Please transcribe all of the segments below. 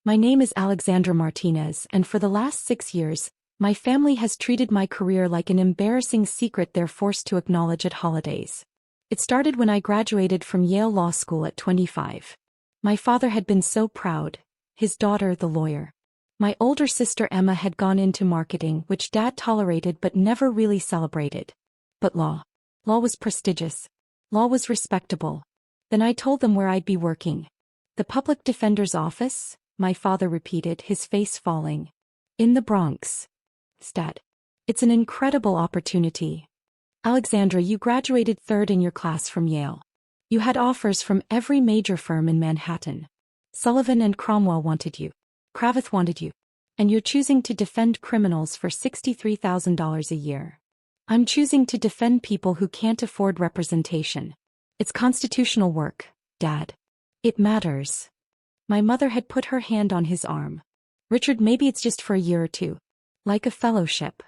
My name is Alexandra Martinez, and for the last 6 years, my family has treated my career like an embarrassing secret they're forced to acknowledge at holidays. It started when I graduated from Yale Law School at 25. My father had been so proud, his daughter the lawyer. My older sister Emma had gone into marketing, which Dad tolerated but never really celebrated. But law was prestigious. Law was respectable. Then I told them where I'd be working. The public defender's office, my father repeated, his face falling. In the Bronx. Stat. It's an incredible opportunity. Alexandra, you graduated third in your class from Yale. You had offers from every major firm in Manhattan. Sullivan and Cromwell wanted you. Cravath wanted you. And you're choosing to defend criminals for $63,000 a year. I'm choosing to defend people who can't afford representation. It's constitutional work, Dad. It matters. My mother had put her hand on his arm. Richard, maybe it's just for a year or two. Like a fellowship.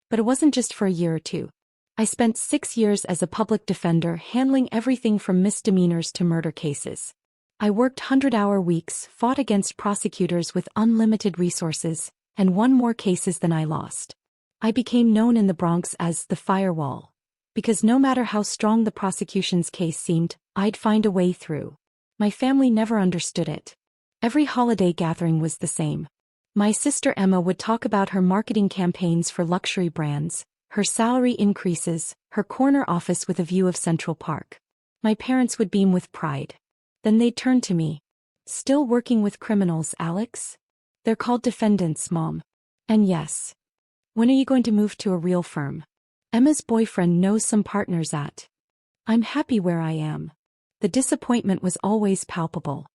But it wasn't just for a year or two. I spent 6 years as a public defender handling everything from misdemeanors to murder cases. I worked 100-hour weeks, fought against prosecutors with unlimited resources, and won more cases than I lost. I became known in the Bronx as the firewall. Because no matter how strong the prosecution's case seemed, I'd find a way through. My family never understood it. Every holiday gathering was the same. My sister Emma would talk about her marketing campaigns for luxury brands, her salary increases, her corner office with a view of Central Park. My parents would beam with pride. Then they'd turn to me. Still working with criminals, Alex? They're called defendants, Mom. And yes. When are you going to move to a real firm? Emma's boyfriend knows some partners at. I'm happy where I am. The disappointment was always palpable.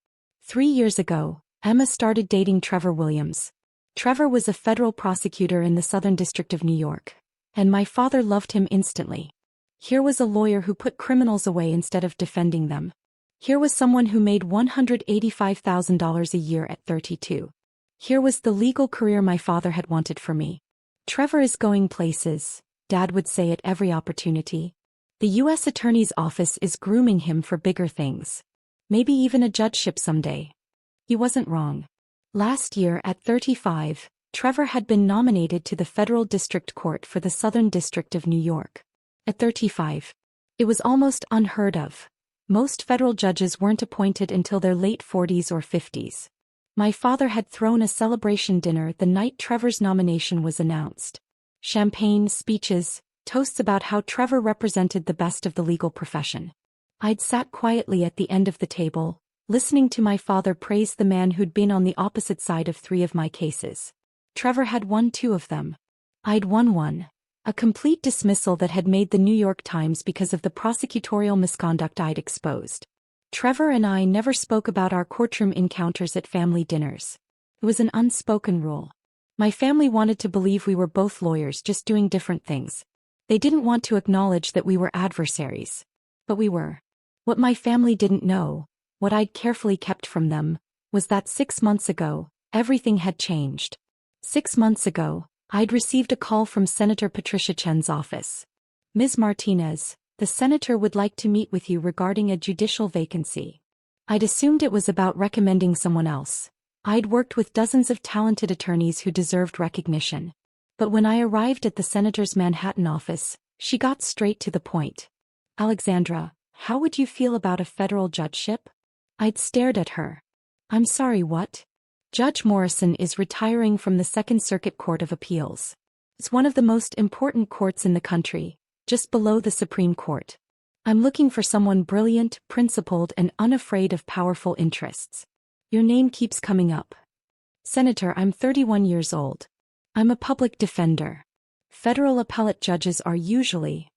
3 years ago, Emma started dating Trevor Williams. Trevor was a federal prosecutor in the Southern District of New York. And my father loved him instantly. Here was a lawyer who put criminals away instead of defending them. Here was someone who made $185,000 a year at 32. Here was the legal career my father had wanted for me. Trevor is going places, Dad would say at every opportunity. The U.S. Attorney's Office is grooming him for bigger things. Maybe even a judgeship someday. He wasn't wrong. Last year at 35, Trevor had been nominated to the Federal District Court for the Southern District of New York. At 35. It was almost unheard of. Most federal judges weren't appointed until their late 40s or 50s. My father had thrown a celebration dinner the night Trevor's nomination was announced. Champagne, speeches, toasts about how Trevor represented the best of the legal profession. I'd sat quietly at the end of the table, listening to my father praise the man who'd been on the opposite side of 3 of my cases. Trevor had won 2 of them. I'd won one. A complete dismissal that had made the New York Times because of the prosecutorial misconduct I'd exposed. Trevor and I never spoke about our courtroom encounters at family dinners. It was an unspoken rule. My family wanted to believe we were both lawyers just doing different things. They didn't want to acknowledge that we were adversaries. But we were. What my family didn't know, what I'd carefully kept from them, was that 6 months ago, everything had changed. 6 months ago, I'd received a call from Senator Patricia Chen's office. Ms. Martinez, the senator would like to meet with you regarding a judicial vacancy. I'd assumed it was about recommending someone else. I'd worked with dozens of talented attorneys who deserved recognition. But when I arrived at the senator's Manhattan office, she got straight to the point. Alexandra, how would you feel about a federal judgeship? I'd stared at her. I'm sorry, what? Judge Morrison is retiring from the Second Circuit Court of Appeals. It's one of the most important courts in the country, just below the Supreme Court. I'm looking for someone brilliant, principled, and unafraid of powerful interests. Your name keeps coming up. Senator, I'm 31 years old. I'm a public defender. Federal appellate judges are usually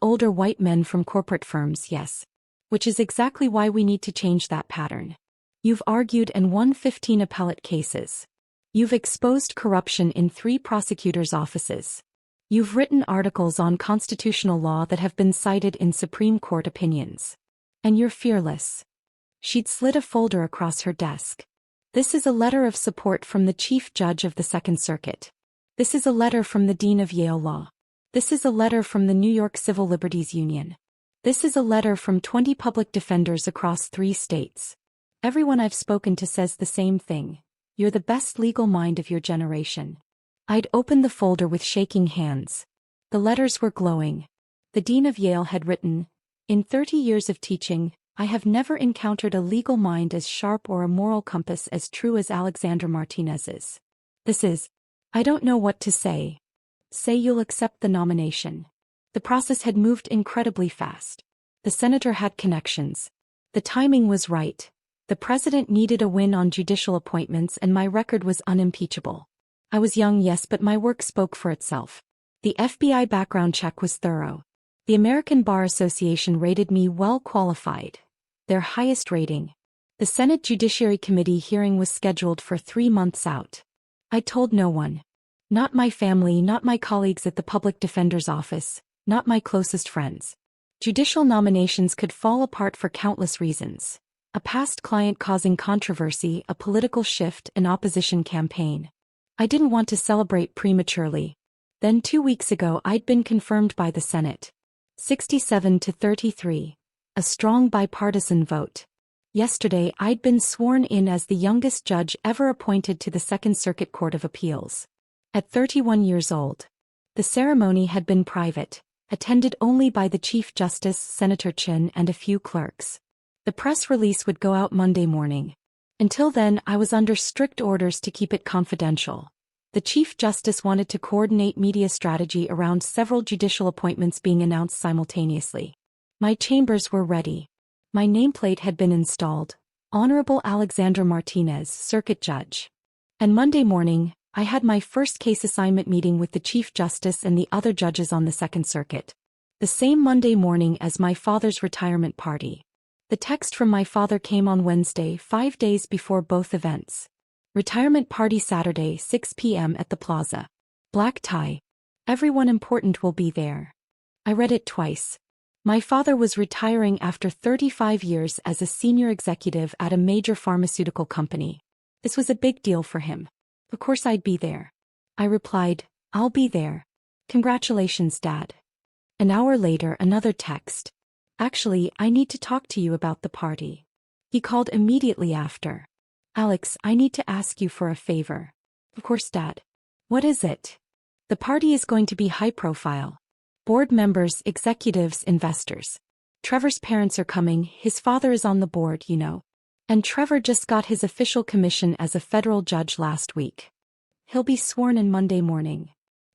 older white men from corporate firms, yes. Which is exactly why we need to change that pattern. You've argued and won 15 appellate cases. You've exposed corruption in 3 prosecutors' offices. You've written articles on constitutional law that have been cited in Supreme Court opinions. And you're fearless. She'd slid a folder across her desk. This is a letter of support from the Chief Judge of the Second Circuit. This is a letter from the Dean of Yale Law. This is a letter from the New York Civil Liberties Union. This is a letter from 20 public defenders across 3 states. Everyone I've spoken to says the same thing. You're the best legal mind of your generation. I'd opened the folder with shaking hands. The letters were glowing. The dean of Yale had written, "In 30 years of teaching, I have never encountered a legal mind as sharp or a moral compass as true as Alexandra Martinez's. I don't know what to say. Say you'll accept the nomination." The process had moved incredibly fast. The senator had connections. The timing was right. The president needed a win on judicial appointments and my record was unimpeachable. I was young, yes, but my work spoke for itself. The FBI background check was thorough. The American Bar Association rated me well qualified, their highest rating. The Senate Judiciary Committee hearing was scheduled for 3 months out. I told no one. Not my family, not my colleagues at the public defender's office, not my closest friends. Judicial nominations could fall apart for countless reasons. A past client causing controversy, a political shift, an opposition campaign. I didn't want to celebrate prematurely. Then 2 weeks ago I'd been confirmed by the Senate. 67-33. A strong bipartisan vote. Yesterday I'd been sworn in as the youngest judge ever appointed to the Second Circuit Court of Appeals. At 31 years old. The ceremony had been private, attended only by the Chief Justice, Senator Chin, and a few clerks. The press release would go out Monday morning. Until then, I was under strict orders to keep it confidential. The Chief Justice wanted to coordinate media strategy around several judicial appointments being announced simultaneously. My chambers were ready. My nameplate had been installed. Honorable Alexandra Martinez, Circuit Judge. And Monday morning, I had my first case assignment meeting with the Chief Justice and the other judges on the Second Circuit. The same Monday morning as my father's retirement party. The text from my father came on Wednesday, 5 days before both events. Retirement party Saturday, 6 p.m. at the plaza. Black tie. Everyone important will be there. I read it twice. My father was retiring after 35 years as a senior executive at a major pharmaceutical company. This was a big deal for him. Of course I'd be there. I replied, "I'll be there. Congratulations, Dad." An hour later, another text. "Actually, I need to talk to you about the party." He called immediately after. "Alex, I need to ask you for a favor." "Of course, Dad." "What is it?" "The party is going to be high profile. Board members, executives, investors. Trevor's parents are coming, his father is on the board, you know. And Trevor just got his official commission as a federal judge last week. He'll be sworn in Monday morning."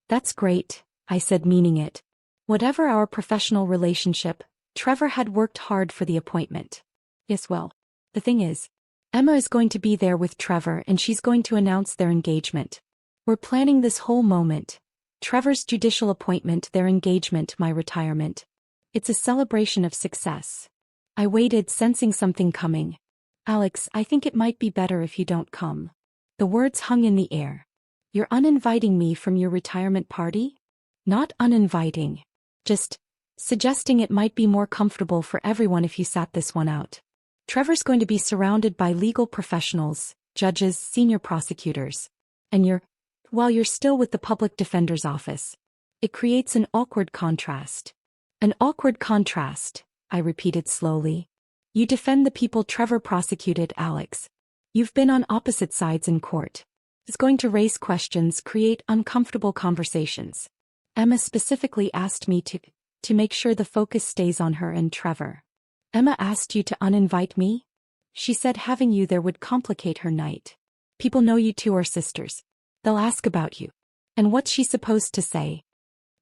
"That's great," I said, meaning it. Whatever our professional relationship, Trevor had worked hard for the appointment. "Yes, well, the thing is, Emma is going to be there with Trevor and she's going to announce their engagement. We're planning this whole moment. Trevor's judicial appointment, their engagement, my retirement. It's a celebration of success." I waited, sensing something coming. "Alex, I think it might be better if you don't come." The words hung in the air. "You're uninviting me from your retirement party?" "Not uninviting. Just suggesting it might be more comfortable for everyone if you sat this one out. Trevor's going to be surrounded by legal professionals, judges, senior prosecutors. And you're still with the public defender's office. It creates an awkward contrast." "An awkward contrast," I repeated slowly. "You defend the people Trevor prosecuted, Alex. You've been on opposite sides in court. It's going to raise questions, create uncomfortable conversations. Emma specifically asked me to make sure the focus stays on her and Trevor." "Emma asked you to uninvite me?" "She said having you there would complicate her night. People know you two are sisters. They'll ask about you." "And what's she supposed to say?"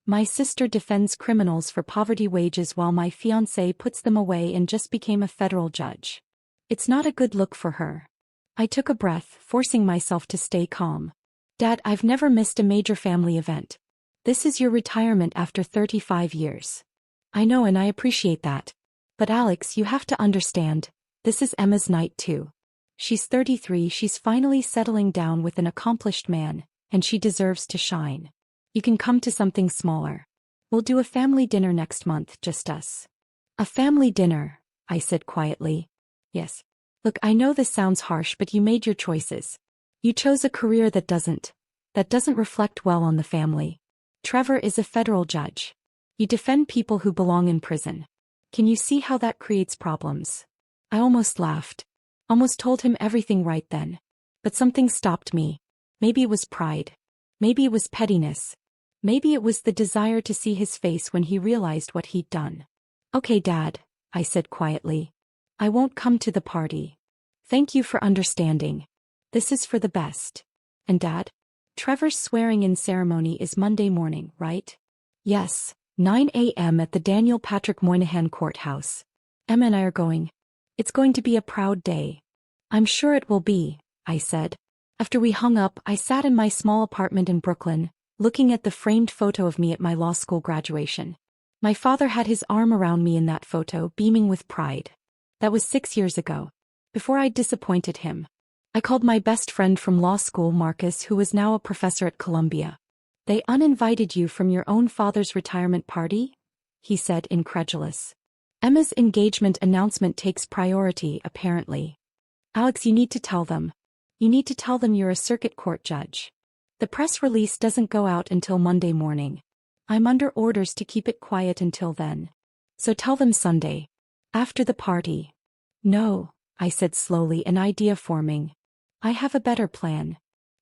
"My sister defends criminals for poverty wages while my fiancé puts them away and just became a federal judge. It's not a good look for her." I took a breath, forcing myself to stay calm. "Dad, I've never missed a major family event. This is your retirement after 35 years. I know and I appreciate that. But Alex, you have to understand, this is Emma's night too. She's 33, she's finally settling down with an accomplished man, and she deserves to shine. You can come to something smaller. We'll do a family dinner next month, just us." "A family dinner," I said quietly. "Yes. Look, I know this sounds harsh, but you made your choices. You chose a career that doesn't reflect well on the family. Trevor is a federal judge. You defend people who belong in prison. Can you see how that creates problems?" I almost laughed. Almost told him everything right then. But something stopped me. Maybe it was pride. Maybe it was pettiness. Maybe it was the desire to see his face when he realized what he'd done. "Okay, Dad," I said quietly. "I won't come to the party. Thank you for understanding. This is for the best." "And Dad? Trevor's swearing-in ceremony is Monday morning, right?" "Yes, 9 a.m. at the Daniel Patrick Moynihan Courthouse. Emma and I are going. It's going to be a proud day." "I'm sure it will be," I said. After we hung up, I sat in my small apartment in Brooklyn, looking at the framed photo of me at my law school graduation. My father had his arm around me in that photo, beaming with pride. That was 6 years ago. Before I'd disappointed him. I called my best friend from law school, Marcus, who was now a professor at Columbia. "They uninvited you from your own father's retirement party?" he said, incredulous. "Emma's engagement announcement takes priority, apparently. Alex, you need to tell them. You need to tell them you're a circuit court judge. The press release doesn't go out until Monday morning. I'm under orders to keep it quiet until then. So tell them Sunday. After the party." "No," I said slowly, an idea forming. "I have a better plan."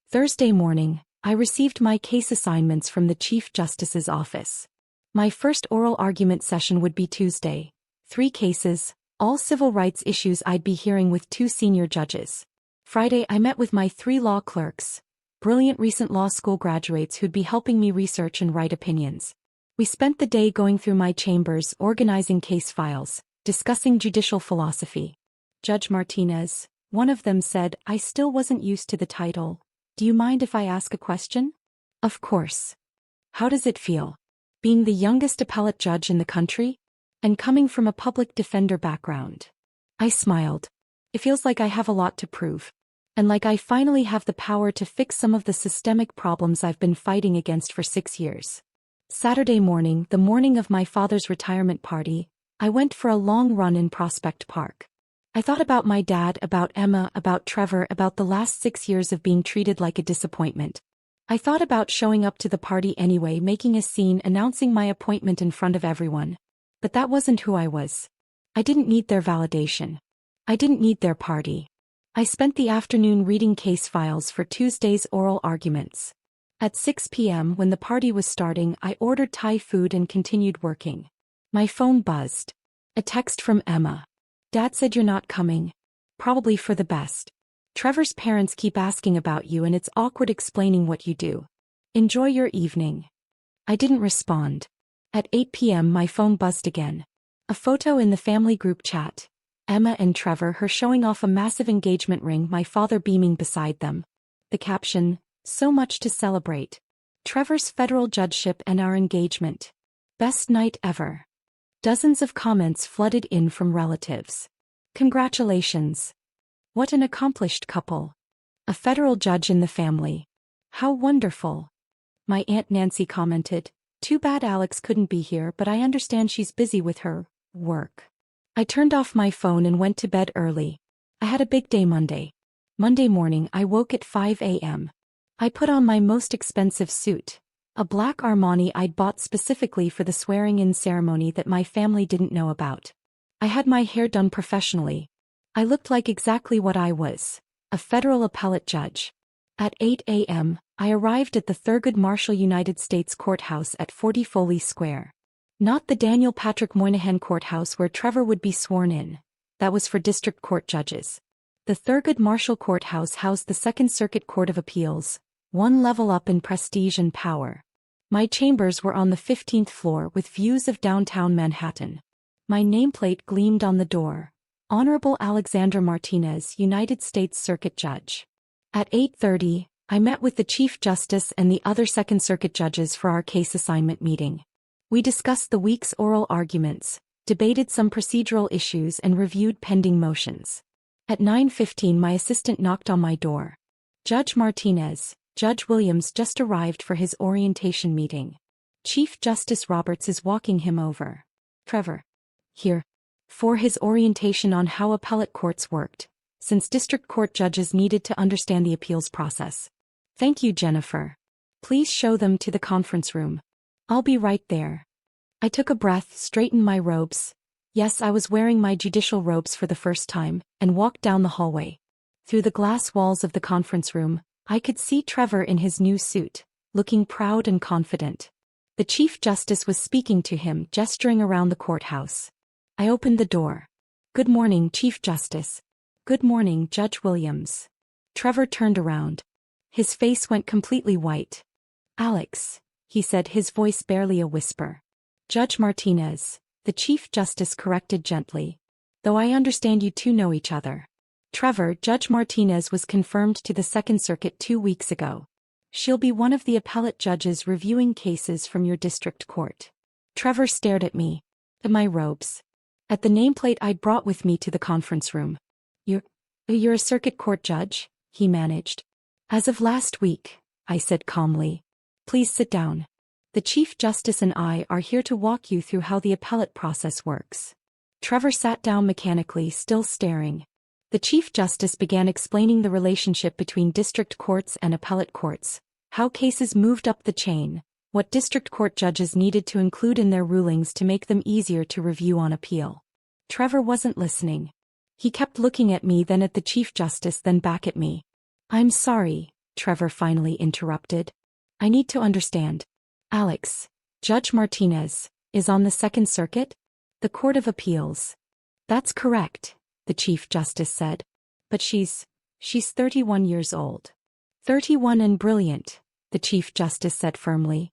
Thursday morning, I received my case assignments from the Chief Justice's office. My first oral argument session would be Tuesday. 3 cases, all civil rights issues I'd be hearing with 2 senior judges. Friday, I met with my 3 law clerks, brilliant recent law school graduates who'd be helping me research and write opinions. We spent the day going through my chambers, organizing case files, discussing judicial philosophy. "Judge Martinez," one of them said, I still wasn't used to the title. "Do you mind if I ask a question?" "Of course." "How does it feel? Being the youngest appellate judge in the country? And coming from a public defender background?" I smiled. "It feels like I have a lot to prove. And like I finally have the power to fix some of the systemic problems I've been fighting against for 6 years." Saturday morning, the morning of my father's retirement party, I went for a long run in Prospect Park. I thought about my dad, about Emma, about Trevor, about the last 6 years of being treated like a disappointment. I thought about showing up to the party anyway, making a scene, announcing my appointment in front of everyone. But that wasn't who I was. I didn't need their validation. I didn't need their party. I spent the afternoon reading case files for Tuesday's oral arguments. At 6 p.m. when the party was starting, I ordered Thai food and continued working. My phone buzzed. A text from Emma. "Dad said you're not coming. Probably for the best. Trevor's parents keep asking about you and it's awkward explaining what you do. Enjoy your evening." I didn't respond. At 8 p.m. my phone buzzed again. A photo in the family group chat. Emma and Trevor, her showing off a massive engagement ring, my father beaming beside them. The caption, "So much to celebrate. Trevor's federal judgeship and our engagement. Best night ever." Dozens of comments flooded in from relatives. "Congratulations. What an accomplished couple. A federal judge in the family. How wonderful." My Aunt Nancy commented, "Too bad Alex couldn't be here, but I understand she's busy with her work." I turned off my phone and went to bed early. I had a big day Monday. Monday morning, I woke at 5 a.m. I put on my most expensive suit, a black Armani I'd bought specifically for the swearing-in ceremony that my family didn't know about. I had my hair done professionally. I looked like exactly what I was, a federal appellate judge. At 8 a.m., I arrived at the Thurgood Marshall United States Courthouse at 40 Foley Square. Not the Daniel Patrick Moynihan Courthouse where Trevor would be sworn in. That was for district court judges. The Thurgood Marshall Courthouse housed the Second Circuit Court of Appeals, one level up in prestige and power. My chambers were on the 15th floor with views of downtown Manhattan. My nameplate gleamed on the door. Honorable Alexandra Martinez, United States Circuit Judge. At 8:30, I met with the Chief Justice and the other Second Circuit judges for our case assignment meeting. We discussed the week's oral arguments, debated some procedural issues and reviewed pending motions. At 9:15 my assistant knocked on my door. "Judge Martinez, Judge Williams just arrived for his orientation meeting. Chief Justice Roberts is walking him over." "Trevor." "Here. For his orientation on how appellate courts worked, since district court judges needed to understand the appeals process." "Thank you, Jennifer. Please show them to the conference room. I'll be right there." I took a breath, straightened my robes. Yes, I was wearing my judicial robes for the first time, and walked down the hallway. Through the glass walls of the conference room, I could see Trevor in his new suit, looking proud and confident. The Chief Justice was speaking to him, gesturing around the courthouse. I opened the door. "Good morning, Chief Justice." "Good morning, Judge Williams." Trevor turned around. His face went completely white. "Alex," he said, his voice barely a whisper. "Judge Martinez," the Chief Justice corrected gently. "Though I understand you two know each other." "Trevor, Judge Martinez was confirmed to the Second Circuit 2 weeks ago. She'll be one of the appellate judges reviewing cases from your district court." Trevor stared at me, at my robes, at the nameplate I'd brought with me to the conference room. You're a circuit court judge?" he managed. "As of last week," I said calmly. "Please sit down. The Chief Justice and I are here to walk you through how the appellate process works." Trevor sat down mechanically, still staring. The Chief Justice began explaining the relationship between district courts and appellate courts, how cases moved up the chain, what district court judges needed to include in their rulings to make them easier to review on appeal. Trevor wasn't listening. He kept looking at me, then at the Chief Justice, then back at me. "I'm sorry," Trevor finally interrupted. "I need to understand. Alex, Judge Martinez, is on the Second Circuit? The Court of Appeals?" "That's correct," the Chief Justice said. "But she's 31 years old." "31 and brilliant," the Chief Justice said firmly.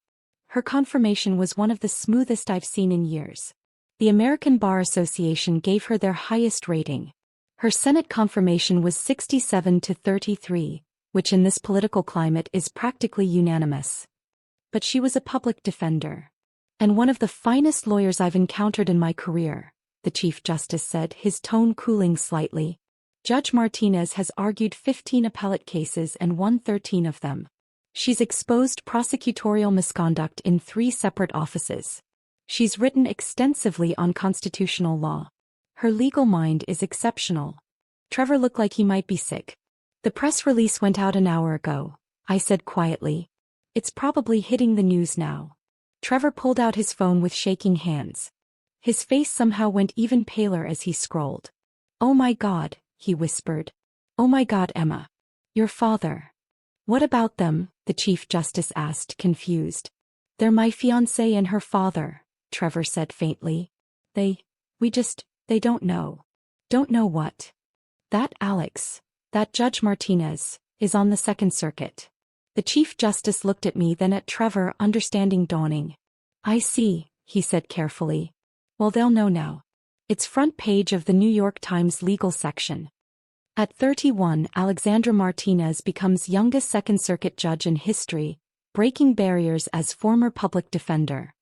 "Her confirmation was one of the smoothest I've seen in years. The American Bar Association gave her their highest rating. Her Senate confirmation was 67-33, which in this political climate is practically unanimous. But she was a public defender. And one of the finest lawyers I've encountered in my career," the Chief Justice said, his tone cooling slightly. "Judge Martinez has argued 15 appellate cases and won 13 of them. She's exposed prosecutorial misconduct in 3 separate offices. She's written extensively on constitutional law. Her legal mind is exceptional." Trevor looked like he might be sick. "The press release went out an hour ago," I said quietly. "It's probably hitting the news now." Trevor pulled out his phone with shaking hands. His face somehow went even paler as he scrolled. "Oh my God," he whispered. "Oh my God, Emma. Your father." "What about them?" the Chief Justice asked, confused. "They're my fiancé and her father," Trevor said faintly. They don't know." "Don't know what?" "That Alex, that Judge Martinez, is on the Second Circuit." The Chief Justice looked at me, then at Trevor, understanding dawning. "I see," he said carefully. "Well, they'll know now. It's front page of the New York Times legal section. At 31, Alexandra Martinez becomes youngest Second Circuit judge in history, breaking barriers as former public defender."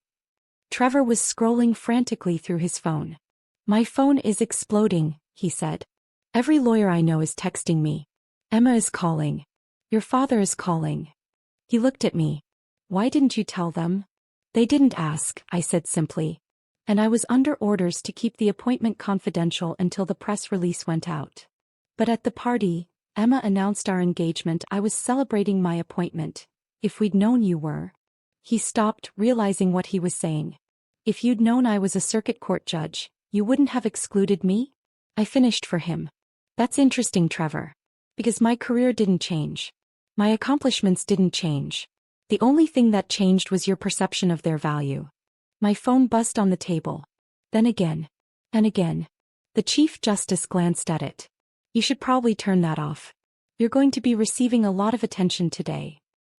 Trevor was scrolling frantically through his phone. "My phone is exploding," he said. "Every lawyer I know is texting me. Emma is calling. Your father is calling." He looked at me. "Why didn't you tell them?" "They didn't ask," I said simply. "And I was under orders to keep the appointment confidential until the press release went out. But at the party, Emma announced our engagement. I was celebrating my appointment. If we'd known you were." He stopped, realizing what he was saying. "If you'd known I was a circuit court judge, you wouldn't have excluded me?" I finished for him. "That's interesting, Trevor. Because my career didn't change. My accomplishments didn't change. The only thing that changed was your perception of their value." My phone buzzed on the table. Then again. And again. The Chief Justice glanced at it. "You should probably turn that off. You're going to be receiving a lot of attention today."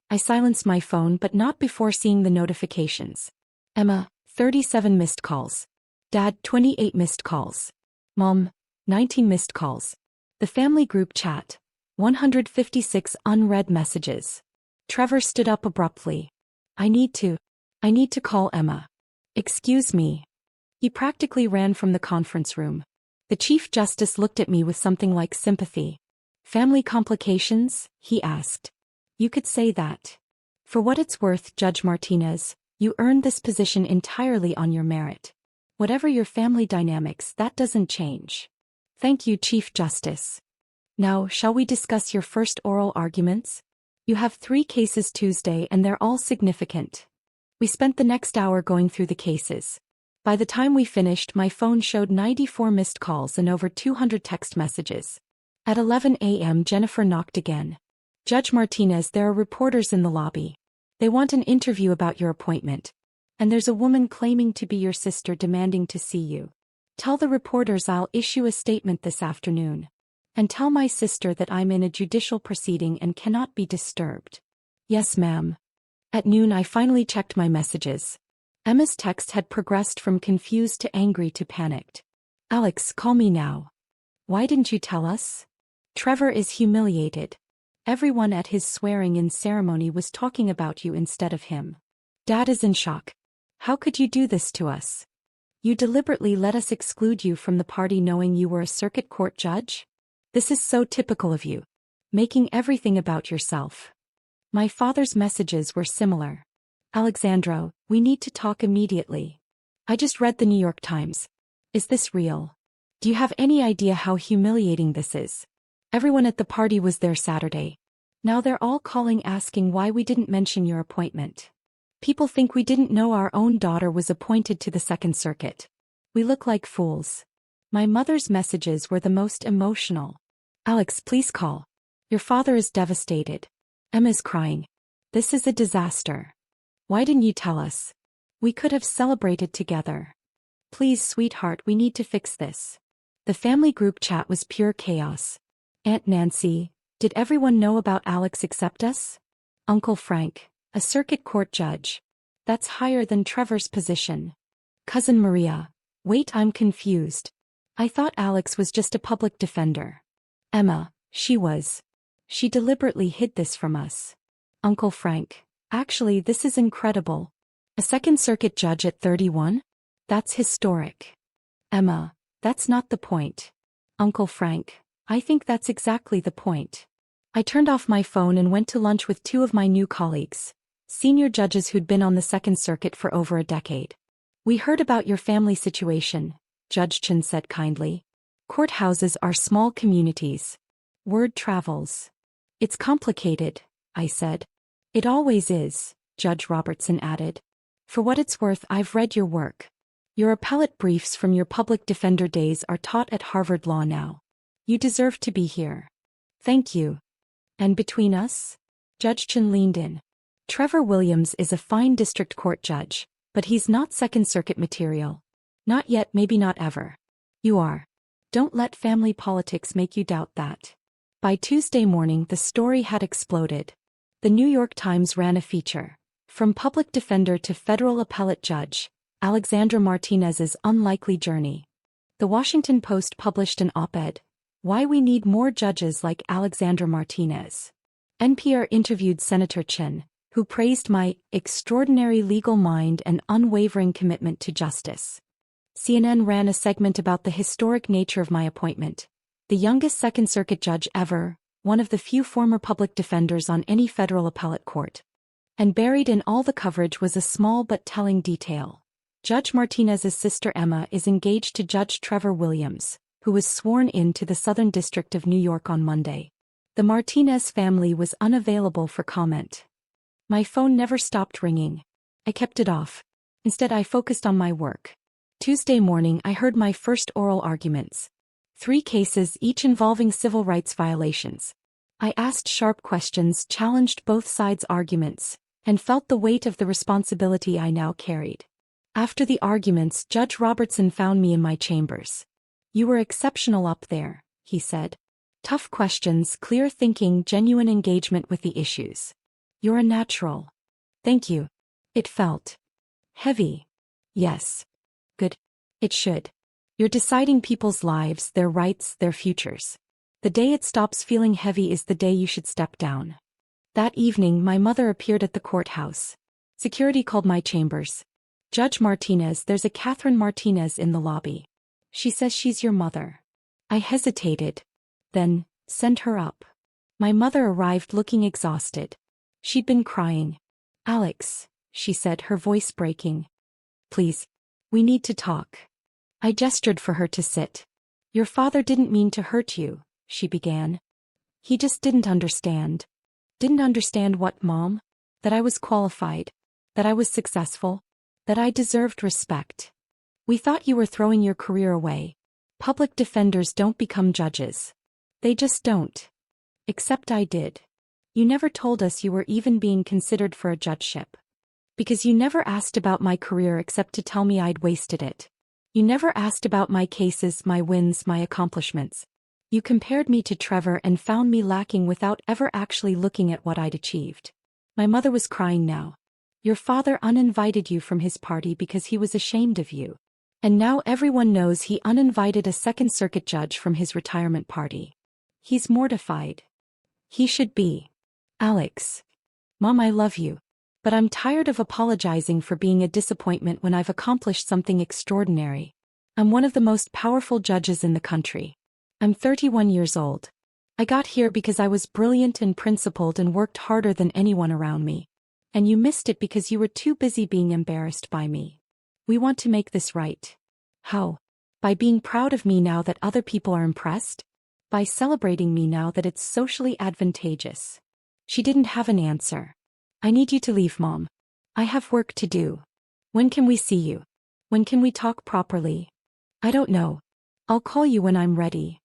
I silenced my phone, but not before seeing the notifications. Emma, 37 missed calls. Dad, 28 missed calls. Mom, 19 missed calls. The family group chat, 156 unread messages. Trevor stood up abruptly. I need to call Emma." "Excuse me." He practically ran from the conference room. The Chief Justice looked at me with something like sympathy. "Family complications?" he asked. "You could say that. For what it's worth, Judge Martinez, you earned this position entirely on your merit. Whatever your family dynamics, that doesn't change." "Thank you, Chief Justice. Now, shall we discuss your first oral arguments? You have 3 cases Tuesday and they're all significant." We spent the next hour going through the cases. By the time we finished, my phone showed 94 missed calls and over 200 text messages. At 11 a.m. Jennifer knocked again. Judge Martinez, there are reporters in the lobby. They want an interview about your appointment. And there's a woman claiming to be your sister demanding to see you. Tell the reporters I'll issue a statement this afternoon. And tell my sister that I'm in a judicial proceeding and cannot be disturbed. Yes, ma'am. At noon I finally checked my messages. Emma's text had progressed from confused to angry to panicked. Alex, call me now. Why didn't you tell us? Trevor is humiliated. Everyone at his swearing-in ceremony was talking about you instead of him. Dad is in shock. How could you do this to us? You deliberately let us exclude you from the party knowing you were a circuit court judge? This is so typical of you. Making everything about yourself. My father's messages were similar. Alexandra, we need to talk immediately. I just read the New York Times. Is this real? Do you have any idea how humiliating this is? Everyone at the party was there Saturday. Now they're all calling asking why we didn't mention your appointment. People think we didn't know our own daughter was appointed to the Second Circuit. We look like fools. My mother's messages were the most emotional. Alex, please call. Your father is devastated. Emma's crying. This is a disaster. Why didn't you tell us? We could have celebrated together. Please, sweetheart, we need to fix this. The family group chat was pure chaos. Aunt Nancy, did everyone know about Alex except us? Uncle Frank, a circuit court judge. That's higher than Trevor's position. Cousin Maria, wait, I'm confused. I thought Alex was just a public defender. Emma, she was. She deliberately hid this from us. Uncle Frank, actually this is incredible. A Second Circuit judge at 31? That's historic. Emma, that's not the point. Uncle Frank, I think that's exactly the point. I turned off my phone and went to lunch with two of my new colleagues, senior judges who'd been on the Second Circuit for over a decade. We heard about your family situation, Judge Chen said kindly. Courthouses are small communities. Word travels. It's complicated, I said. It always is, Judge Robertson added. For what it's worth, I've read your work. Your appellate briefs from your public defender days are taught at Harvard Law now. You deserve to be here. Thank you. And between us? Judge Chen leaned in. Trevor Williams is a fine district court judge, but he's not Second Circuit material. Not yet, maybe not ever. You are. Don't let family politics make you doubt that. By Tuesday morning, the story had exploded. The New York Times ran a feature. From public defender to federal appellate judge, Alexandra Martinez's unlikely journey. The Washington Post published an op-ed, Why We Need More Judges Like Alexandra Martinez. NPR interviewed Senator Chen, who praised my extraordinary legal mind and unwavering commitment to justice. CNN ran a segment about the historic nature of my appointment. The youngest Second Circuit judge ever, one of the few former public defenders on any federal appellate court. And buried in all the coverage was a small but telling detail. Judge Martinez's sister Emma is engaged to Judge Trevor Williams, who was sworn in to the Southern District of New York on Monday. The Martinez family was unavailable for comment. My phone never stopped ringing. I kept it off. Instead, I focused on my work. Tuesday morning, I heard my first oral arguments. 3 cases, each involving civil rights violations. I asked sharp questions, challenged both sides' arguments, and felt the weight of the responsibility I now carried. After the arguments, Judge Robertson found me in my chambers. You were exceptional up there, he said. Tough questions, clear thinking, genuine engagement with the issues. You're a natural. Thank you. It felt heavy. Yes. Good. It should. You're deciding people's lives, their rights, their futures. The day it stops feeling heavy is the day you should step down. That evening, my mother appeared at the courthouse. Security called my chambers. Judge Martinez, there's a Catherine Martinez in the lobby. She says she's your mother. I hesitated. Then, send her up. My mother arrived looking exhausted. She'd been crying. Alex, she said, her voice breaking. Please. We need to talk. I gestured for her to sit. Your father didn't mean to hurt you, she began. He just didn't understand. Didn't understand what, Mom? That I was qualified. That I was successful. That I deserved respect. We thought you were throwing your career away. Public defenders don't become judges. They just don't. Except I did. You never told us you were even being considered for a judgeship. Because you never asked about my career except to tell me I'd wasted it. You never asked about my cases, my wins, my accomplishments. You compared me to Trevor and found me lacking without ever actually looking at what I'd achieved. My mother was crying now. Your father uninvited you from his party because he was ashamed of you. And now everyone knows he uninvited a Second Circuit judge from his retirement party. He's mortified. He should be. Alex. Mom, I love you. But I'm tired of apologizing for being a disappointment when I've accomplished something extraordinary. I'm one of the most powerful judges in the country. I'm 31 years old. I got here because I was brilliant and principled and worked harder than anyone around me. And you missed it because you were too busy being embarrassed by me. We want to make this right. How? By being proud of me now that other people are impressed? By celebrating me now that it's socially advantageous. She didn't have an answer. I need you to leave, Mom. I have work to do. When can we see you? When can we talk properly? I don't know. I'll call you when I'm ready.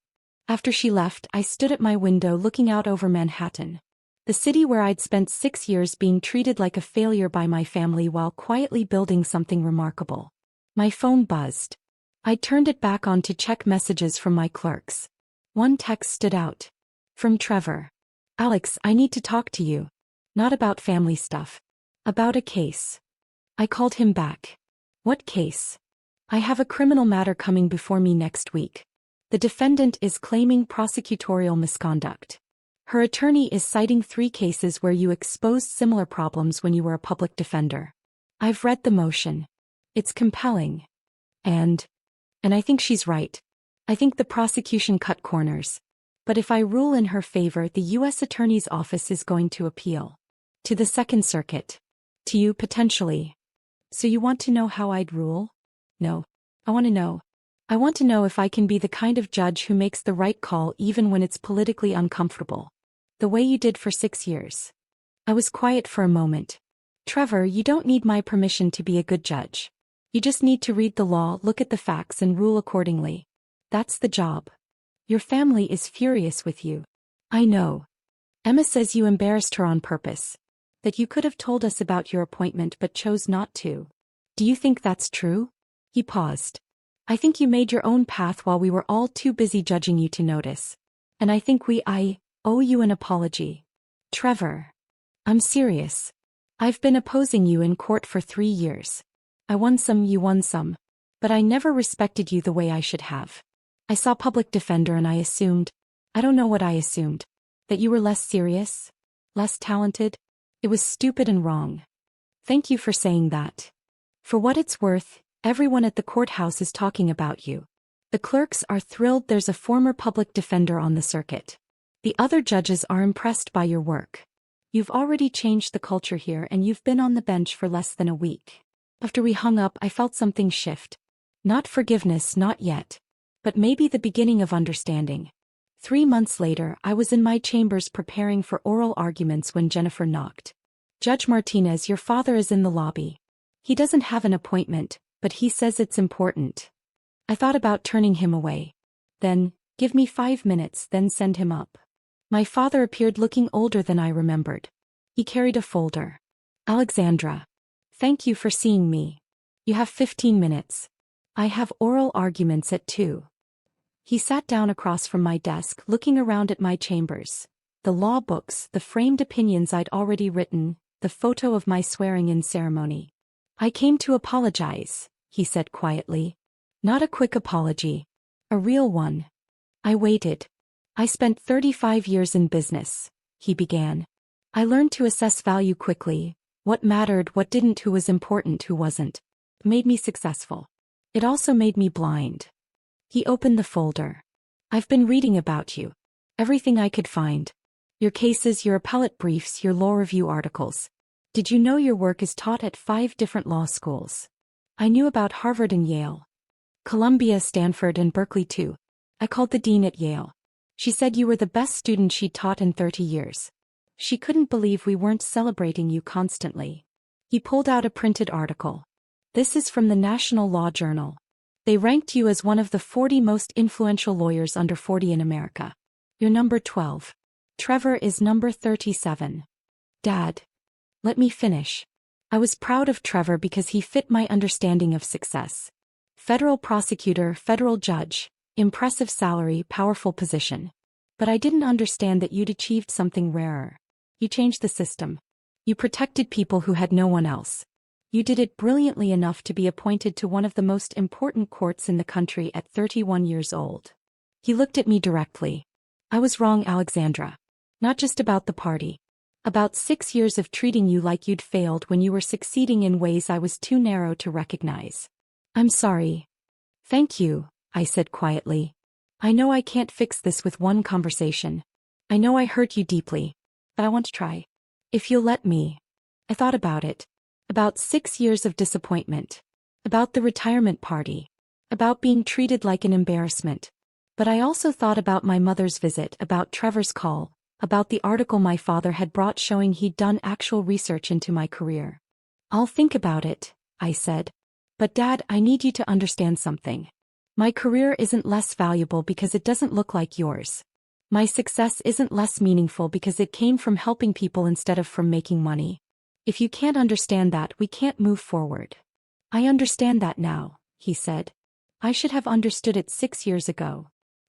After she left, I stood at my window looking out over Manhattan. The city where I'd spent 6 years being treated like a failure by my family while quietly building something remarkable. My phone buzzed. I turned it back on to check messages from my clerks. One text stood out. From Trevor. Alex, I need to talk to you. Not about family stuff. About a case. I called him back. What case? I have a criminal matter coming before me next week. The defendant is claiming prosecutorial misconduct. Her attorney is citing 3 cases where you exposed similar problems when you were a public defender. I've read the motion. It's compelling. And I think she's right. I think the prosecution cut corners. But if I rule in her favor, the U.S. Attorney's Office is going to appeal. To the Second Circuit. To you, potentially. So you want to know how I'd rule? No. I want to know. I want to know if I can be the kind of judge who makes the right call even when it's politically uncomfortable. The way you did for 6 years. I was quiet for a moment. Trevor, you don't need my permission to be a good judge. You just need to read the law, look at the facts, and rule accordingly. That's the job. Your family is furious with you. I know. Emma says you embarrassed her on purpose. That you could have told us about your appointment but chose not to. Do you think that's true? He paused. I think you made your own path while we were all too busy judging you to notice. And I think I owe you an apology. Trevor. I'm serious. I've been opposing you in court for 3 years. I won some, you won some. But I never respected you the way I should have. I saw public defender and I assumed, I don't know what I assumed, that you were less serious, less talented. It was stupid and wrong. Thank you for saying that. For what it's worth, everyone at the courthouse is talking about you. The clerks are thrilled there's a former public defender on the circuit. The other judges are impressed by your work. You've already changed the culture here and you've been on the bench for less than a week. After we hung up, I felt something shift. Not forgiveness, not yet. But maybe the beginning of understanding. 3 months later, I was in my chambers preparing for oral arguments when Jennifer knocked. Judge Martinez, your father is in the lobby. He doesn't have an appointment, but he says it's important. I thought about turning him away. Then, give me 5 minutes, then send him up. My father appeared looking older than I remembered. He carried a folder. Alexandra. Thank you for seeing me. You have 15 minutes. I have oral arguments at 2. He sat down across from my desk, looking around at my chambers. The law books, the framed opinions I'd already written, the photo of my swearing-in ceremony. I came to apologize, he said quietly. Not a quick apology. A real one. I waited. I spent 35 years in business, he began. I learned to assess value quickly, what mattered, what didn't, who was important, who wasn't. It made me successful. It also made me blind. He opened the folder. I've been reading about you. Everything I could find. Your cases, your appellate briefs, your law review articles. Did you know your work is taught at 5 different law schools? I knew about Harvard and Yale. Columbia, Stanford, and Berkeley too. I called the dean at Yale. She said you were the best student she'd taught in 30 years. She couldn't believe we weren't celebrating you constantly. He pulled out a printed article. This is from the National Law Journal. They ranked you as one of the 40 most influential lawyers under 40 in America. You're number 12. Trevor is number 37. Dad. Let me finish. I was proud of Trevor because he fit my understanding of success. Federal prosecutor, federal judge, impressive salary, powerful position. But I didn't understand that you'd achieved something rarer. You changed the system. You protected people who had no one else. You did it brilliantly enough to be appointed to one of the most important courts in the country at 31 years old. He looked at me directly. I was wrong, Alexandra. Not just about the party. About 6 years of treating you like you'd failed when you were succeeding in ways I was too narrow to recognize. I'm sorry. Thank you, I said quietly. I know I can't fix this with one conversation. I know I hurt you deeply. But I want to try. If you'll let me. I thought about it. About 6 years of disappointment. About the retirement party. About being treated like an embarrassment. But I also thought about my mother's visit, about Trevor's call, about the article my father had brought showing he'd done actual research into my career. I'll think about it, I said. But Dad, I need you to understand something. My career isn't less valuable because it doesn't look like yours. My success isn't less meaningful because it came from helping people instead of from making money. If you can't understand that, we can't move forward. I understand that now, he said. I should have understood it 6 years ago.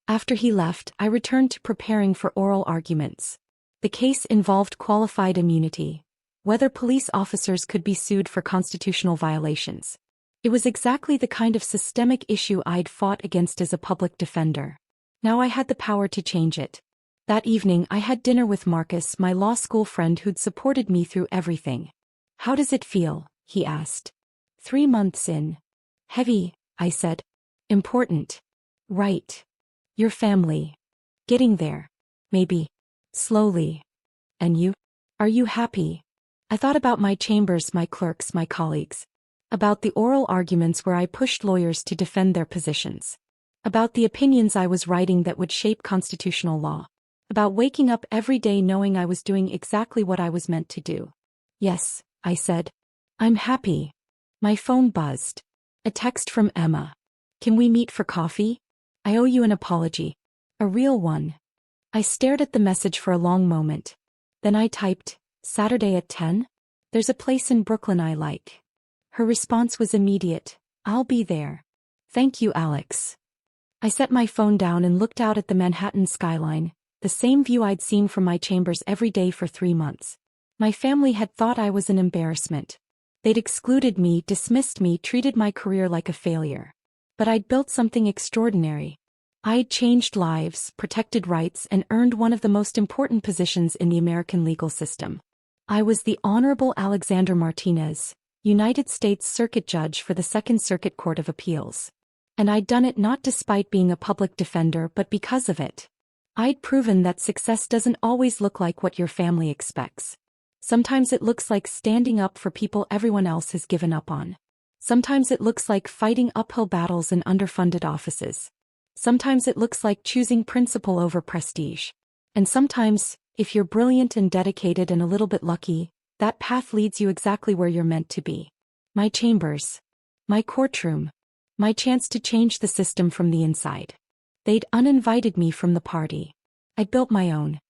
After he left, I returned to preparing for oral arguments. The case involved qualified immunity, whether police officers could be sued for constitutional violations. It was exactly the kind of systemic issue I'd fought against as a public defender. Now I had the power to change it. That evening I had dinner with Marcus, my law school friend who'd supported me through everything. How does it feel? He asked. 3 months in. Heavy, I said. Important. Right. Your family. Getting there. Maybe. Slowly. And you? Are you happy? I thought about my chambers, my clerks, my colleagues. About the oral arguments where I pushed lawyers to defend their positions. About the opinions I was writing that would shape constitutional law. About waking up every day knowing I was doing exactly what I was meant to do. Yes, I said. I'm happy. My phone buzzed. A text from Emma. Can we meet for coffee? I owe you an apology. A real one. I stared at the message for a long moment. Then I typed, Saturday at 10? There's a place in Brooklyn I like. Her response was immediate. I'll be there. Thank you, Alex. I set my phone down and looked out at the Manhattan skyline, the same view I'd seen from my chambers every day for 3 months. My family had thought I was an embarrassment. They'd excluded me, dismissed me, treated my career like a failure. But I'd built something extraordinary. I'd changed lives, protected rights, and earned one of the most important positions in the American legal system. I was the Honorable Alexandra Martinez, United States Circuit Judge for the Second Circuit Court of Appeals. And I'd done it not despite being a public defender but because of it. I'd proven that success doesn't always look like what your family expects. Sometimes it looks like standing up for people everyone else has given up on. Sometimes it looks like fighting uphill battles in underfunded offices. Sometimes it looks like choosing principle over prestige. And sometimes, if you're brilliant and dedicated and a little bit lucky, that path leads you exactly where you're meant to be. My chambers. My courtroom. My chance to change the system from the inside. They'd uninvited me from the party. I'd built my own.